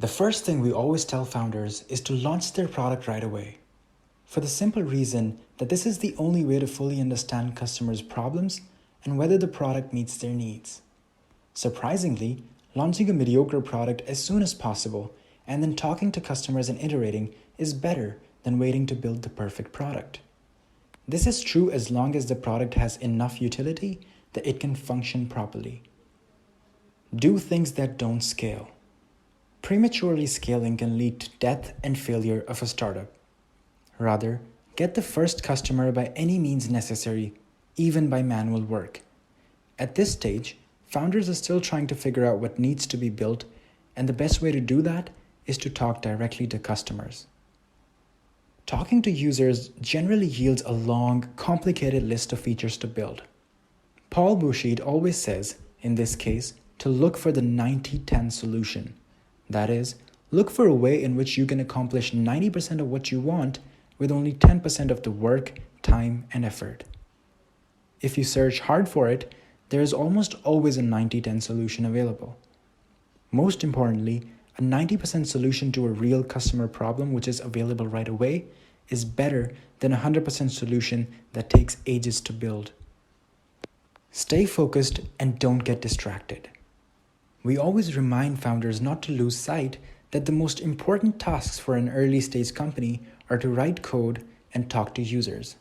The first thing we always tell founders is to launch their product right away, for the simple reason that this is the only way to fully understand customers' problems and whether the product meets their needs. Surprisingly, launching a mediocre product as soon as possible and then talking to customers and iterating is better than waiting to build the perfect product. This is true as long as the product has enough utility that it can function properly. Do things that don't scale. Prematurely scaling can lead to death and failure of a startup. Rather, get the first customer by any means necessary, even by manual work. At this stage, founders are still trying to figure out what needs to be built, and the best way to do that is to talk directly to customers. Talking to users generally yields a long, complicated list of features to build. Paul Bouchid always says, in this case, to look for the 90-10 solution. That is, look for a way in which you can accomplish 90% of what you want with only 10% of the work, time, and effort. If you search hard for it, there is almost always a 90-10 solution available. Most importantly, a 90% solution to a real customer problem which is available right away is better than a 100% solution that takes ages to build. Stay focused and don't get distracted. We always remind founders not to lose sight that the most important tasks for an early-stage company are to write code and talk to users.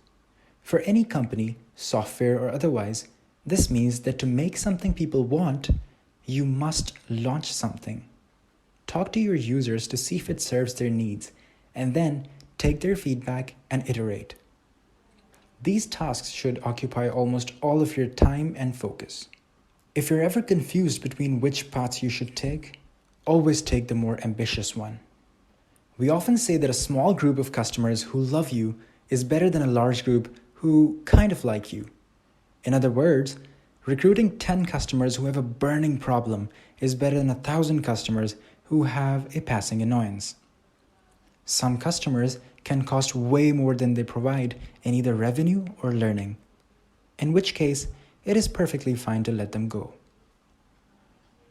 For any company, software or otherwise, this means that to make something people want, you must launch something. Talk to your users to see if it serves their needs, and then take their feedback and iterate. These tasks should occupy almost all of your time and focus. If you're ever confused between which paths you should take, always take the more ambitious one. We often say that a small group of customers who love you is better than a large group who kind of like you. In other words, recruiting 10 customers who have a burning problem is better than 1,000 customers who have a passing annoyance. Some customers can cost way more than they provide in either revenue or learning, in which case it is perfectly fine to let them go.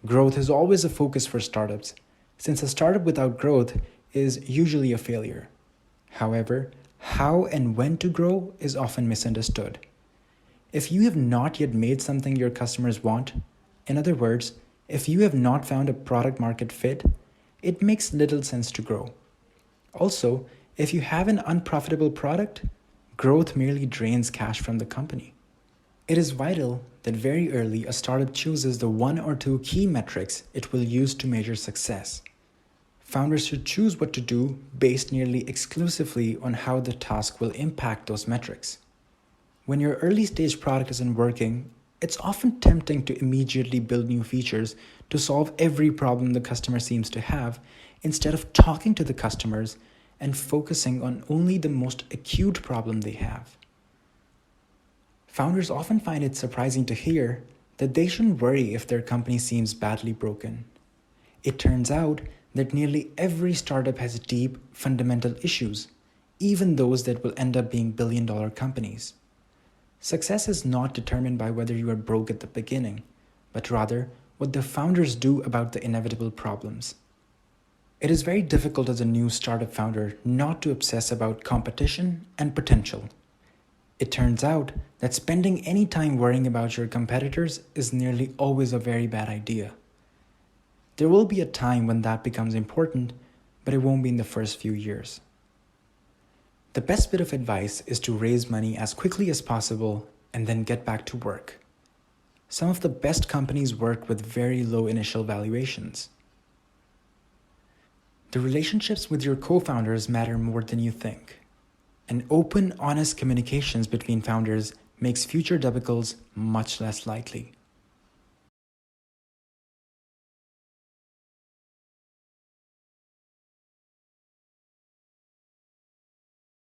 Growth is always a focus for startups, since a startup without growth is usually a failure. However, how and when to grow is often misunderstood. If you have not yet made something your customers want, in other words, if you have not found a product market fit, it makes little sense to grow. Also, if you have an unprofitable product, growth merely drains cash from the company. It is vital that very early a startup chooses the 1 or 2 key metrics it will use to measure success. Founders should choose what to do based nearly exclusively on how the task will impact those metrics. When your early stage product isn't working, it's often tempting to immediately build new features to solve every problem the customer seems to have, instead of talking to the customers and focusing on only the most acute problem they have. Founders often find it surprising to hear that they shouldn't worry if their company seems badly broken. It turns out that nearly every startup has deep, fundamental issues, even those that will end up being billion-dollar companies. Success is not determined by whether you are broke at the beginning, but rather what the founders do about the inevitable problems. It is very difficult as a new startup founder not to obsess about competition and potential. It turns out that spending any time worrying about your competitors is nearly always a very bad idea. There will be a time when that becomes important, but it won't be in the first few years. The best bit of advice is to raise money as quickly as possible and then get back to work. Some of the best companies work with very low initial valuations. The relationships with your co-founders matter more than you think. And open, honest communications between founders makes future debacles much less likely.